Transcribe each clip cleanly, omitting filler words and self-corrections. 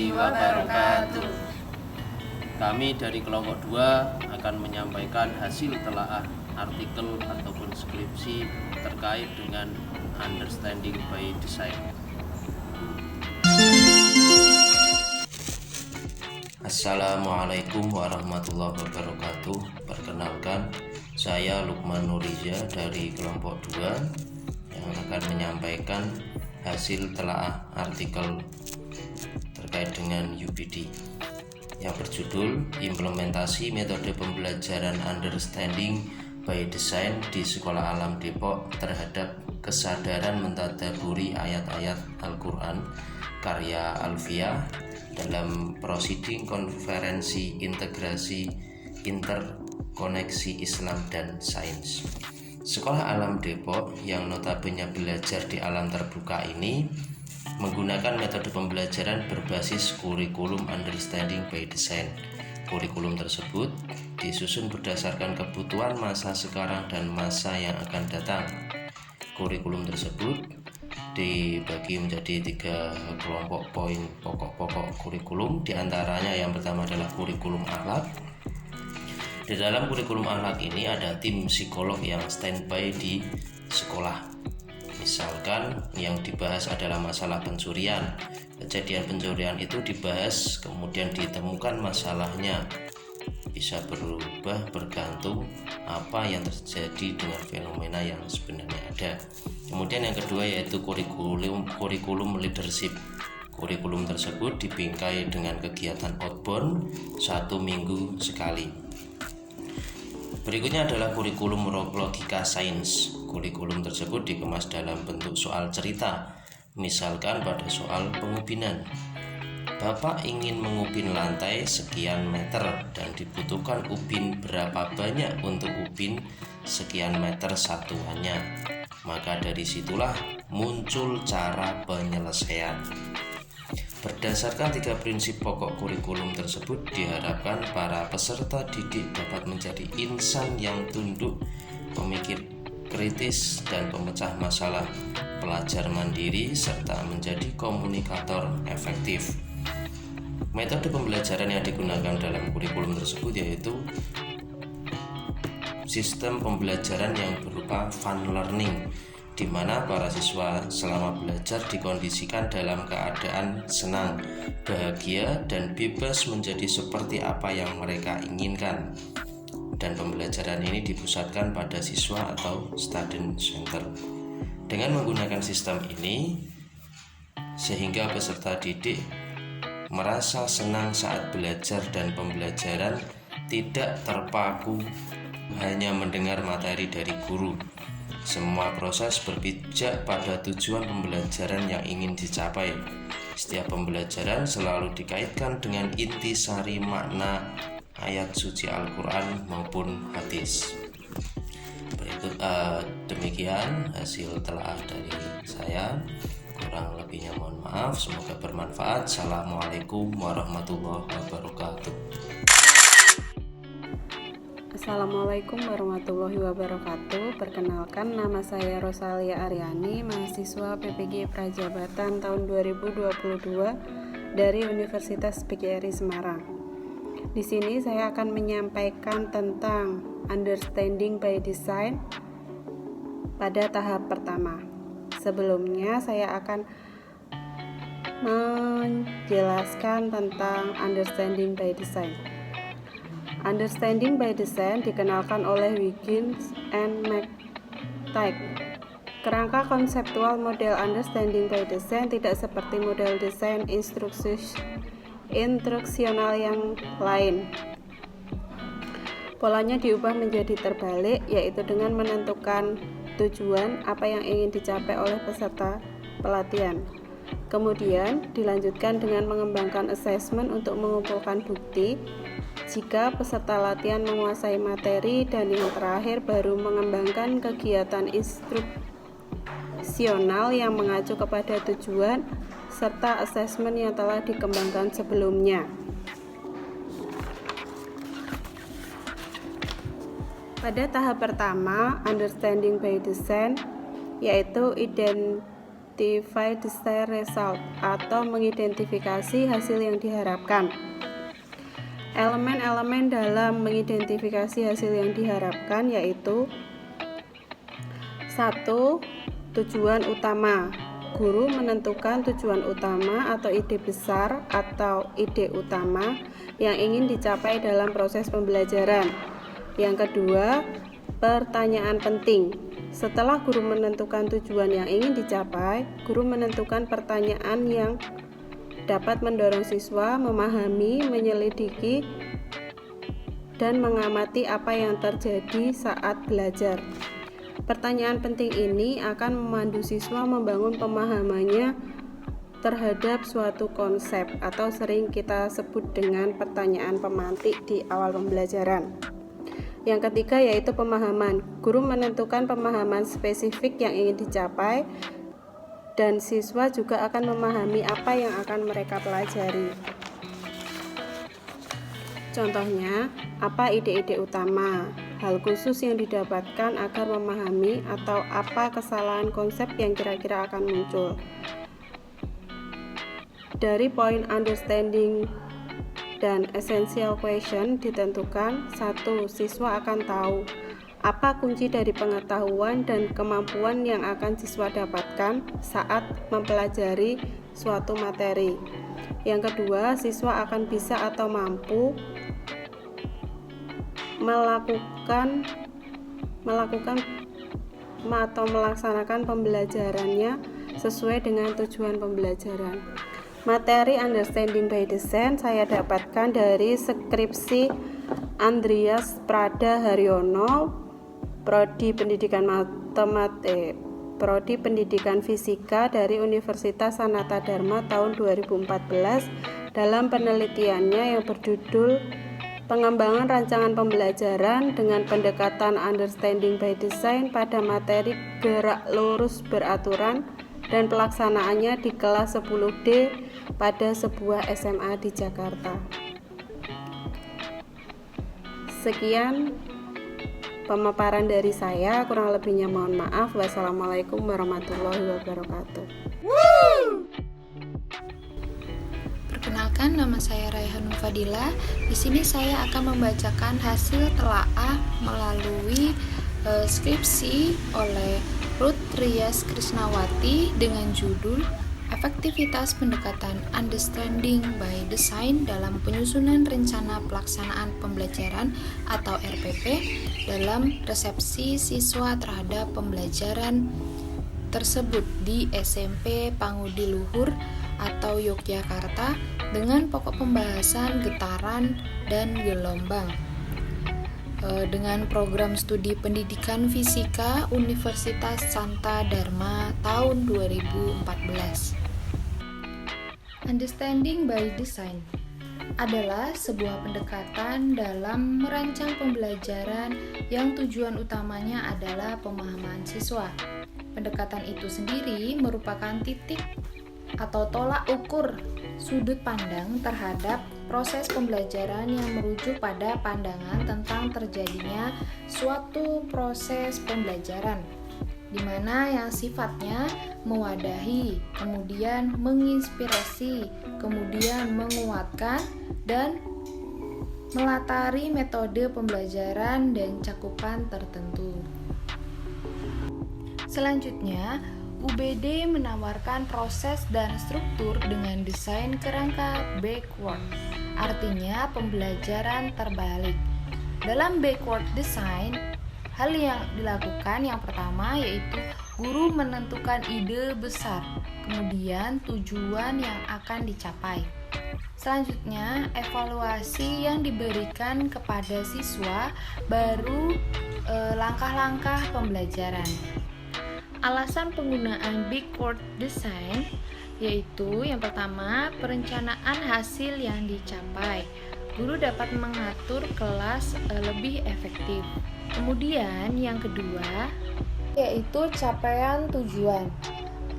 warahmatullahi wabarakatuh. Kami dari kelompok 2 akan menyampaikan hasil telaah artikel ataupun skripsi terkait dengan understanding by design. Assalamualaikum warahmatullahi wabarakatuh. Perkenalkan, saya Lukman Nuriza dari kelompok 2 yang akan menyampaikan hasil telaah artikel terkait dengan UPD yang berjudul Implementasi Metode Pembelajaran Understanding by Design di Sekolah Alam Depok terhadap Kesadaran Mentadaburi Ayat-Ayat Al-Quran karya Alfia dalam Proceeding Konferensi Integrasi Interkoneksi Islam dan Sains. Sekolah Alam Depok yang notabene belajar di alam terbuka ini menggunakan metode pembelajaran berbasis kurikulum Understanding by Design. Kurikulum tersebut disusun berdasarkan kebutuhan masa sekarang dan masa yang akan datang. Kurikulum tersebut dibagi menjadi 3 kelompok poin pokok-pokok kurikulum. Di antaranya yang pertama adalah kurikulum akhlak. Di dalam kurikulum akhlak ini ada tim psikolog yang standby di sekolah. Misalkan yang dibahas adalah masalah pencurian. Kejadian pencurian itu dibahas, kemudian ditemukan masalahnya. Bisa berubah bergantung apa yang terjadi dengan fenomena yang sebenarnya ada. Kemudian yang kedua yaitu kurikulum leadership. Kurikulum tersebut dibingkai dengan kegiatan outbound 1 minggu sekali. Berikutnya adalah kurikulum logika sains. Kurikulum tersebut dikemas dalam bentuk soal cerita. Misalkan pada soal pengubinan. Bapak ingin mengubin lantai sekian meter dan dibutuhkan ubin berapa banyak untuk ubin sekian meter satuannya. Maka dari situlah muncul cara penyelesaian. Berdasarkan 3 prinsip pokok kurikulum tersebut, diharapkan para peserta didik dapat menjadi insan yang tunduk, pemikir kritis dan pemecah masalah, pelajar mandiri, serta menjadi komunikator efektif. Metode pembelajaran yang digunakan dalam kurikulum tersebut yaitu sistem pembelajaran yang berupa fun learning, di mana para siswa selama belajar dikondisikan dalam keadaan senang, bahagia, dan bebas menjadi seperti apa yang mereka inginkan. Dan pembelajaran ini dipusatkan pada siswa atau student center. Dengan menggunakan sistem ini, sehingga peserta didik merasa senang saat belajar dan pembelajaran tidak terpaku hanya mendengar materi dari guru. Semua proses berpijak pada tujuan pembelajaran yang ingin dicapai. Setiap pembelajaran selalu dikaitkan dengan intisari makna ayat suci Al-Quran maupun hadis. Berikut demikian hasil telaah dari saya. Kurang lebihnya mohon maaf. Semoga bermanfaat. Assalamualaikum warahmatullahi wabarakatuh. Assalamualaikum warahmatullahi wabarakatuh. Perkenalkan, nama saya Rosalia Aryani, mahasiswa PPG Prajabatan tahun 2022 dari Universitas PGRI Semarang. Di sini saya akan menyampaikan tentang Understanding by Design pada tahap pertama. Sebelumnya saya akan menjelaskan tentang Understanding by Design. Understanding by Design dikenalkan oleh Wiggins and McTighe. Kerangka konseptual model Understanding by Design tidak seperti model desain instruksional yang lain. Polanya diubah menjadi terbalik, yaitu dengan menentukan tujuan apa yang ingin dicapai oleh peserta pelatihan. Kemudian dilanjutkan dengan mengembangkan assessment untuk mengumpulkan bukti. Jika peserta latihan menguasai materi, dan yang terakhir baru mengembangkan kegiatan instruksional yang mengacu kepada tujuan serta asesmen yang telah dikembangkan sebelumnya. Pada tahap pertama, Understanding by Design, yaitu identify desired result atau mengidentifikasi hasil yang diharapkan. Elemen-elemen dalam mengidentifikasi hasil yang diharapkan yaitu 1. Tujuan utama. Guru menentukan tujuan utama atau ide besar atau ide utama yang ingin dicapai dalam proses pembelajaran. Yang kedua, pertanyaan penting. Setelah guru menentukan tujuan yang ingin dicapai, guru menentukan pertanyaan yang dapat mendorong siswa memahami, menyelidiki, dan mengamati apa yang terjadi saat belajar. Pertanyaan penting ini akan memandu siswa membangun pemahamannya terhadap suatu konsep atau sering kita sebut dengan pertanyaan pemantik di awal pembelajaran. Yang ketiga yaitu pemahaman. Guru menentukan pemahaman spesifik yang ingin dicapai dan siswa juga akan memahami apa yang akan mereka pelajari. Contohnya, apa ide-ide utama, hal khusus yang didapatkan agar memahami atau apa kesalahan konsep yang kira-kira akan muncul. Dari poin understanding dan essential question ditentukan, 1. Siswa akan tahu apa kunci dari pengetahuan dan kemampuan yang akan siswa dapatkan saat mempelajari suatu materi. Yang kedua, siswa akan bisa atau mampu melaksanakan pembelajarannya sesuai dengan tujuan pembelajaran. Materi Understanding by Design saya dapatkan dari skripsi Andreas Prada Haryono, Prodi Pendidikan Fisika dari Universitas Sanata Dharma tahun 2014 dalam penelitiannya yang berjudul Pengembangan Rancangan Pembelajaran dengan Pendekatan Understanding by Design pada materi gerak lurus beraturan dan pelaksanaannya di kelas 10D pada sebuah SMA di Jakarta. Sekian pemaparan dari saya, kurang lebihnya mohon maaf. Wassalamualaikum warahmatullahi wabarakatuh. Perkenalkan, nama saya Raihanul Fadila. Di sini saya akan membacakan hasil telaah melalui skripsi oleh Ruth Rias Krisnawati dengan judul Efektivitas Pendekatan Understanding by Design dalam Penyusunan Rencana Pelaksanaan Pembelajaran atau RPP dalam resepsi siswa terhadap pembelajaran tersebut di SMP Pangudi Luhur atau Yogyakarta dengan pokok pembahasan getaran dan gelombang dengan program studi pendidikan fisika Universitas Santa Dharma tahun 2014. Understanding by Design adalah sebuah pendekatan dalam merancang pembelajaran yang tujuan utamanya adalah pemahaman siswa. Pendekatan itu sendiri merupakan titik atau tolak ukur sudut pandang terhadap proses pembelajaran yang merujuk pada pandangan tentang terjadinya suatu proses pembelajaran, di mana yang sifatnya mewadahi, kemudian menginspirasi, kemudian menguatkan, dan melatari metode pembelajaran dan cakupan tertentu. Selanjutnya, UBD menawarkan proses dan struktur dengan desain kerangka backward, artinya pembelajaran terbalik. Dalam backward design, hal yang dilakukan yang pertama yaitu guru menentukan ide besar, kemudian tujuan yang akan dicapai. Selanjutnya, evaluasi yang diberikan kepada siswa baru langkah-langkah pembelajaran. Alasan penggunaan backward design yaitu yang pertama, perencanaan hasil yang dicapai. Guru dapat mengatur kelas lebih efektif. Kemudian yang kedua yaitu capaian tujuan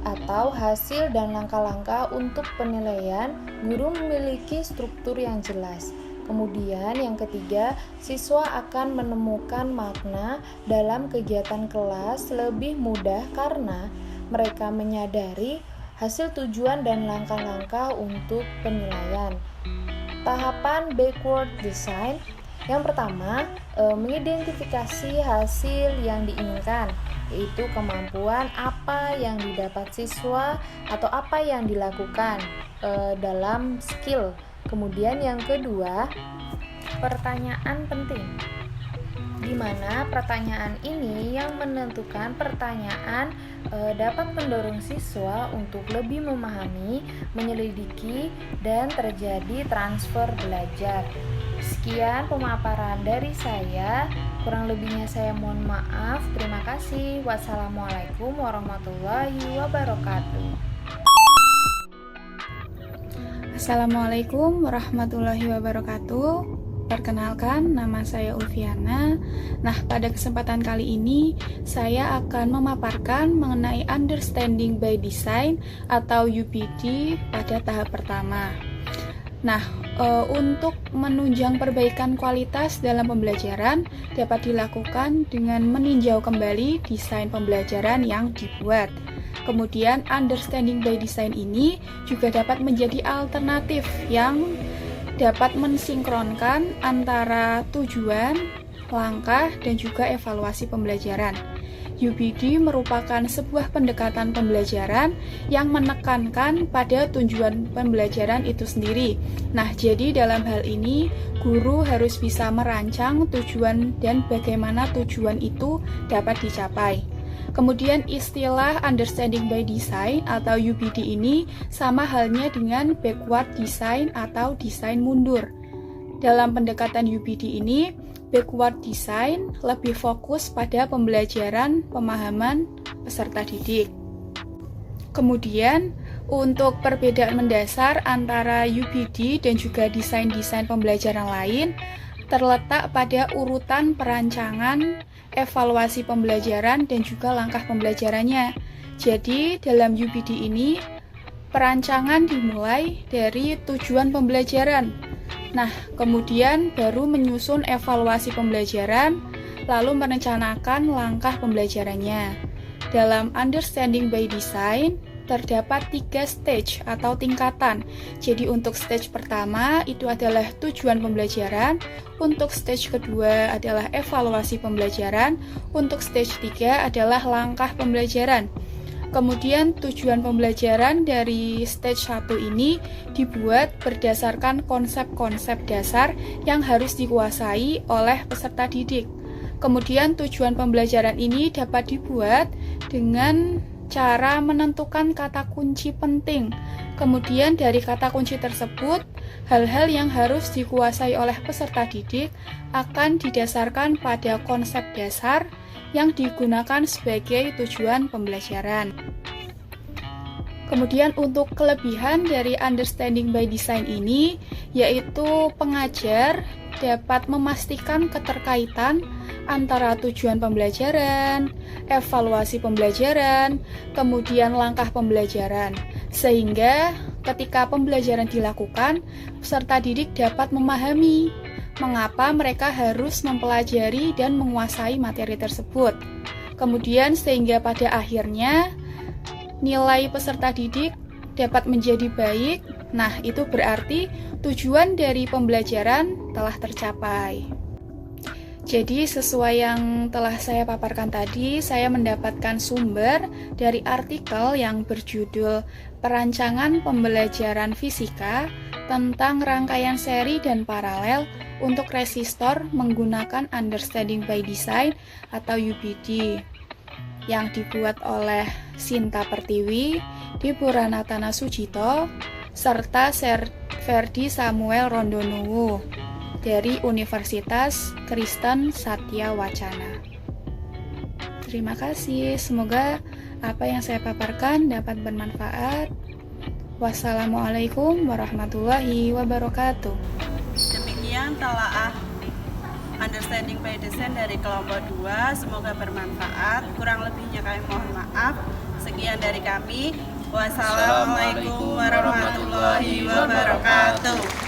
atau hasil dan langkah-langkah untuk penilaian. Guru memiliki struktur yang jelas. Kemudian yang ketiga, siswa akan menemukan makna dalam kegiatan kelas lebih mudah karena mereka menyadari hasil tujuan dan langkah-langkah untuk penilaian. Tahapan backward design. Yang pertama, mengidentifikasi hasil yang diinginkan, yaitu kemampuan apa yang didapat siswa atau apa yang dilakukan dalam skill. Kemudian yang kedua, pertanyaan penting, di mana pertanyaan ini yang menentukan pertanyaan dapat mendorong siswa untuk lebih memahami, menyelidiki, dan terjadi transfer belajar. Sekian pemaparan dari saya, kurang lebihnya saya mohon maaf. Terima kasih. Wassalamualaikum warahmatullahi wabarakatuh. Assalamualaikum warahmatullahi wabarakatuh. Perkenalkan, nama saya Ulfiana. Nah, pada kesempatan kali ini saya akan memaparkan mengenai Understanding by Design atau UBD pada tahap pertama. Nah, untuk menunjang perbaikan kualitas dalam pembelajaran dapat dilakukan dengan meninjau kembali desain pembelajaran yang dibuat. Kemudian, Understanding by Design ini juga dapat menjadi alternatif yang dapat mensinkronkan antara tujuan, langkah, dan juga evaluasi pembelajaran. UBD merupakan sebuah pendekatan pembelajaran yang menekankan pada tujuan pembelajaran itu sendiri. Nah, jadi dalam hal ini, guru harus bisa merancang tujuan dan bagaimana tujuan itu dapat dicapai. Kemudian istilah Understanding by Design atau UBD ini sama halnya dengan backward design atau desain mundur. Dalam pendekatan UBD ini, backward design lebih fokus pada pembelajaran pemahaman peserta didik. Kemudian, untuk perbedaan mendasar antara UBD dan juga desain-desain pembelajaran lain terletak pada urutan perancangan, evaluasi pembelajaran, dan juga langkah pembelajarannya. Jadi, dalam UBD ini, perancangan dimulai dari tujuan pembelajaran. Nah, kemudian baru menyusun evaluasi pembelajaran, lalu merencanakan langkah pembelajarannya. Dalam Understanding by Design, terdapat 3 stage atau tingkatan. Jadi untuk stage pertama itu adalah tujuan pembelajaran, untuk stage kedua adalah evaluasi pembelajaran, untuk stage 3 adalah langkah pembelajaran. Kemudian tujuan pembelajaran dari stage 1 ini dibuat berdasarkan konsep-konsep dasar yang harus dikuasai oleh peserta didik. Kemudian tujuan pembelajaran ini dapat dibuat dengan cara menentukan kata kunci penting. Kemudian dari kata kunci tersebut, hal-hal yang harus dikuasai oleh peserta didik akan didasarkan pada konsep dasar yang digunakan sebagai tujuan pembelajaran. Kemudian untuk kelebihan dari Understanding by Design ini, yaitu pengajar dapat memastikan keterkaitan antara tujuan pembelajaran, evaluasi pembelajaran, kemudian langkah pembelajaran. Sehingga ketika pembelajaran dilakukan, peserta didik dapat memahami mengapa mereka harus mempelajari dan menguasai materi tersebut. Kemudian sehingga pada akhirnya nilai peserta didik dapat menjadi baik. Nah, itu berarti tujuan dari pembelajaran telah tercapai. Jadi, sesuai yang telah saya paparkan tadi, saya mendapatkan sumber dari artikel yang berjudul Perancangan Pembelajaran Fisika tentang rangkaian seri dan paralel untuk resistor menggunakan Understanding by Design atau UBD yang dibuat oleh Sinta Pertiwi, Deborah Sujito, serta Ferdi Samuel Rondonuwu dari Universitas Kristen Satya Wacana. Terima kasih, semoga apa yang saya paparkan dapat bermanfaat. Wassalamualaikum warahmatullahi wabarakatuh. Demikian telaah Understanding by Design dari kelompok 2, semoga bermanfaat. Kurang lebihnya kami mohon maaf. Sekian dari kami. Wassalamualaikum warahmatullahi wabarakatuh.